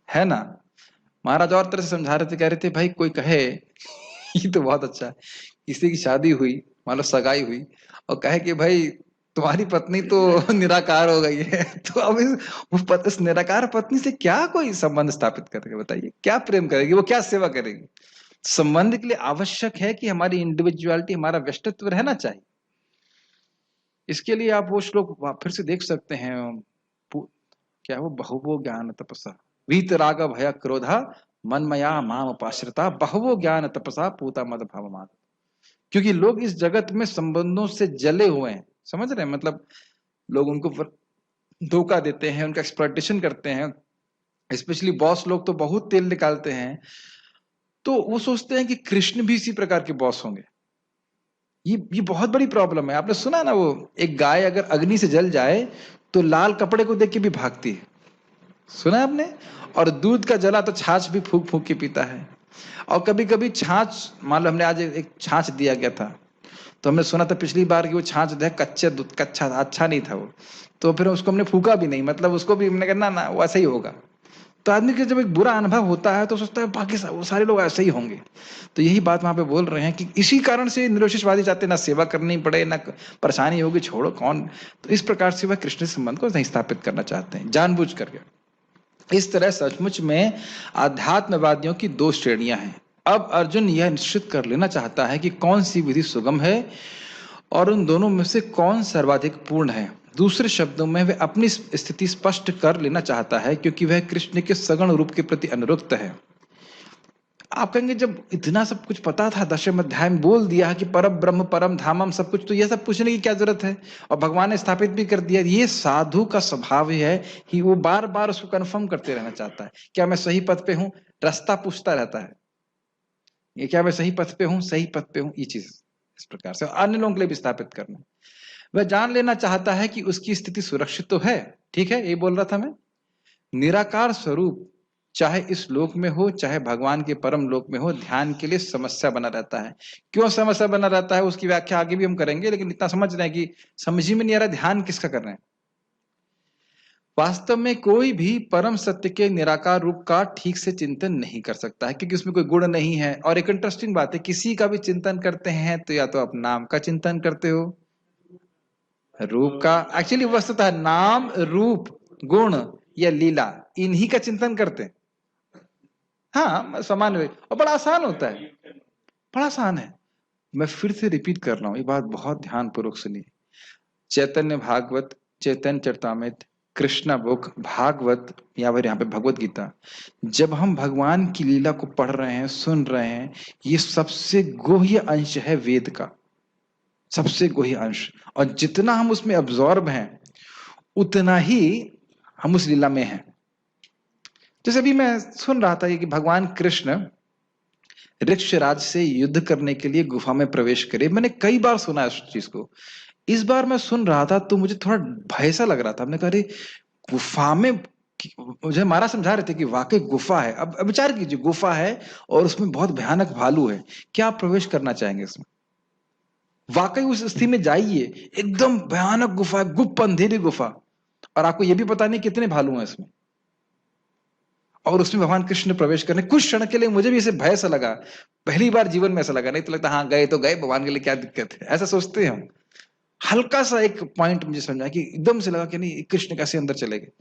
है ना। महाराज और तरह से समझा रहे थे, कह रहे थे भाई कोई कहे ये तो बहुत अच्छा है, किसी की शादी हुई, मान लो सगाई हुई, और कहे कि भाई तुम्हारी पत्नी तो निराकार हो गई है, तो अब इस निराकार पत्नी से क्या कोई संबंध स्थापित करेगी, बताइए क्या प्रेम करेगी, वो क्या सेवा करेगी। संबंध के लिए आवश्यक है कि हमारी इंडिविजुअलिटी, हमारा व्यक्तित्व रहना चाहिए। इसके लिए आप वो श्लोक फिर से देख सकते हैं, क्या वो बहुवो ज्ञान तपसा वीत राग भय क्रोधा मनमया माम उपाश्रिता बहुवो ज्ञान तपसा पूता मद भावमान। क्योंकि लोग इस जगत में संबंधों से जले हुए हैं, समझ रहे हैं, मतलब लोग उनको धोखा देते हैं, उनका एक्सप्लॉयटेशन करते हैं। स्पेशली बॉस लोग तो बहुत तेल निकालते हैं, तो वो सोचते हैं कि कृष्ण भी इसी प्रकार के बॉस होंगे। ये बहुत बड़ी प्रॉब्लम है। आपने सुना ना, वो एक गाय अगर अग्नि से जल जाए तो लाल कपड़े को देख के भी भागती है, सुना आपने। और दूध का जला तो छाछ भी फूक फूक के पीता है। और कभी कभी छाछ, मान लो हमने आज एक छाछ दिया गया था, तो हमने सुना था पिछली बार कि वो छाछ जो है कच्चे दूध, कच्चा अच्छा नहीं था वो, तो फिर उसको हमने फूका भी नहीं, मतलब उसको भी हमने कहना ना वो ऐसा ही होगा। तो आदमी के जब एक बुरा अनुभव होता है तो सोचता है बाकी वो सारे लोग ऐसे ही होंगे। तो यही बात वहां पे बोल रहे हैं कि इसी कारण से निरोशेषवादी चाहते ना सेवा करनी पड़े, ना परेशानी होगी, छोड़ो कौन। तो इस प्रकार से वह कृष्ण संबंध को नहीं स्थापित करना चाहते हैं जानबूझ करके। इस तरह सचमुच में आध्यात्मवादियों की दो श्रेणियां हैं। अब अर्जुन यह निश्चित कर लेना चाहता है कि कौन सी विधि सुगम है और उन दोनों में से कौन सर्वाधिक पूर्ण है। दूसरे शब्दों में वह अपनी स्थिति स्पष्ट कर लेना चाहता है, क्योंकि वह कृष्ण के सगुण रूप के प्रति अनुरक्त है। आप कहेंगे जब इतना सब कुछ पता था, दशम अध्याय में बोल दिया कि परम ब्रह्म परम धामम सब कुछ, तो यह सब पूछने की क्या जरूरत है। और भगवान ने स्थापित भी कर दिया। ये साधु का स्वभाव ही है कि वो बार बार उसको कंफर्म करते रहना चाहता है, क्या मैं सही पथ पे हूँ, रास्ता पूछता रहता है, ये क्या मैं सही पथ पे हूँ, सही पथ पे हूँ, ये चीज इस प्रकार से अन्य लोगों के लिए भी स्थापित करना। वह जान लेना चाहता है कि उसकी स्थिति सुरक्षित तो है। ठीक है, ये बोल रहा था मैं, निराकार स्वरूप चाहे इस लोक में हो चाहे भगवान के परम लोक में हो, ध्यान के लिए समस्या बना रहता है। क्यों समस्या बना रहता है उसकी व्याख्या आगे भी हम करेंगे, लेकिन इतना समझ रहे हैं कि समझ ही में नहीं आ रहा ध्यान किसका कर रहे हैं। वास्तव में कोई भी परम सत्य के निराकार रूप का ठीक से चिंतन नहीं कर सकता है, क्योंकि उसमें कोई गुण नहीं है। और एक इंटरेस्टिंग बात है, किसी का भी चिंतन करते हैं तो या तो आप नाम का चिंतन करते हो, रूप का, एक्चुअली वस्तुतः नाम रूप गुण या लीला इन्हीं का चिंतन करते हैं। हाँ सामान्य, और बड़ा आसान होता है, बड़ा आसान है। मैं फिर से रिपीट कर रहा हूं, ये बात बहुत ध्यान पूर्वक सुनिए। चैतन्य भागवत चैतन्य चरितामृत कृष्णा बुक, भागवत या फिर यहाँ पे भगवत गीता, जब हम भगवान की लीला को पढ़ रहे हैं, सुन रहे हैं, ये सबसे गुह्य अंश है वेद का, सबसे गुह्य अंश। और जितना हम उसमें अब्जॉर्ब हैं उतना ही हम उस लीला में हैं। जैसे अभी मैं सुन रहा था कि भगवान कृष्ण ऋक्षराज से युद्ध करने के लिए गुफा में प्रवेश करे। मैंने कई बार सुना है उस चीज को। इस बार मैं सुन रहा था तो मुझे थोड़ा भय सा लग रहा था। हमने कहा अरे गुफा में, मुझे हमारा समझा रहे थे कि वाकई गुफा है। अब विचार कीजिए, गुफा है और उसमें बहुत भयानक भालू है, क्या आप प्रवेश करना चाहेंगे इसमें? वाकई उस स्थिति में जाइए, एकदम भयानक गुफा है, गुप्त अंधेरी गुफा, और आपको यह भी पता नहीं कितने भालू हैं इसमें, और उसमें भगवान कृष्ण प्रवेश करने। कुछ क्षण के लिए मुझे भी ऐसे भय सा लगा, पहली बार जीवन में ऐसा लगा। नहीं तो लगता हाँ गए तो गए, भगवान के लिए क्या दिक्कत है, ऐसा सोचते हैं हम। हल्का सा एक पॉइंट मुझे समझा कि एकदम से लगा कि नहीं, कृष्ण कैसे अंदर चले गए।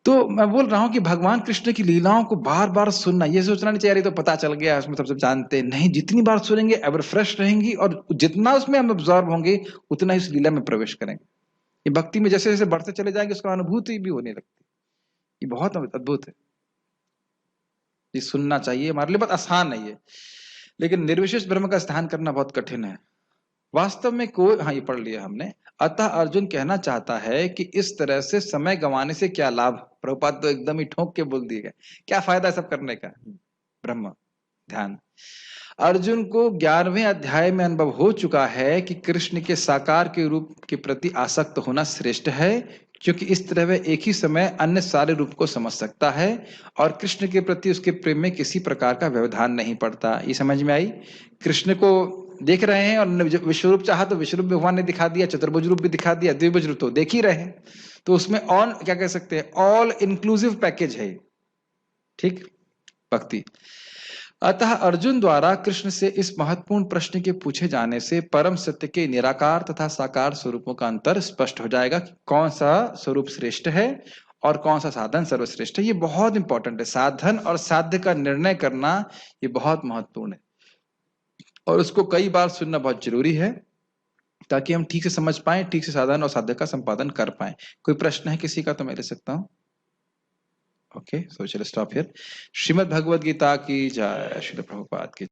तो मैं बोल रहा हूं कि भगवान कृष्ण की लीलाओं को बार बार सुनना, ये सोचना नहीं चाहिए तो पता चल गया उसमें सब जानते नहीं। जितनी बार सुनेंगे एवर फ्रेश रहेंगी, और जितना उसमें हम ऑब्जॉर्व होंगे उतना ही उस लीला में प्रवेश करेंगे। ये भक्ति में जैसे जैसे बढ़ते चले जाएंगे उसका अनुभूति भी होने लगती है। ये बहुत अद्भुत है, ये सुनना चाहिए। हमारे लिए बहुत आसान है ये, लेकिन निर्विशेष ब्रह्म का स्थान करना बहुत कठिन है वास्तव में। कोई, हाँ ये पढ़ लिया हमने। अतः अर्जुन कहना चाहता है कि इस तरह से समय गंवाने से क्या लाभ। प्रभुपाद तो एकदम ही ठोक के बोल दिए गए, क्या फायदा है सब करने का। ब्रह्म ध्यान। अर्जुन को 11वें अध्याय में अनुभव हो चुका है कि कृष्ण के साकार के रूप के प्रति आसक्त होना श्रेष्ठ है, क्योंकि इस तरह वह एक ही समय अन्य सारे रूप को समझ सकता है और कृष्ण के प्रति उसके प्रेम में किसी प्रकार का व्यवधान नहीं पड़ता। ये समझ में आई? कृष्ण को देख रहे हैं और विश्वरूप चाहा तो विश्वरूप भगवान ने दिखा दिया, चतुर्भुज रूप भी दिखा दिया, द्विभुज रूप तो देख ही रहे हैं। तो उसमें ऑन क्या कह सकते हैं, ऑल इंक्लूसिव पैकेज है, ठीक भक्ति। अतः अर्जुन द्वारा कृष्ण से इस महत्वपूर्ण प्रश्न के पूछे जाने से परम सत्य के निराकार तथा साकार स्वरूपों का अंतर स्पष्ट हो जाएगा कि कौन सा स्वरूप श्रेष्ठ है और कौन सा साधन सर्वश्रेष्ठ है। ये बहुत इंपॉर्टेंट है, साधन और साध्य का निर्णय करना ये बहुत महत्वपूर्ण है, और उसको कई बार सुनना बहुत जरूरी है ताकि हम ठीक से समझ पाए, ठीक से साधन और साध्य का संपादन कर पाए। कोई प्रश्न है किसी का तो मैं ले सकता हूं। ओके, सो चलो स्टॉप हियर। श्रीमद् भगवद गीता की जय। श्रील प्रभुपाद की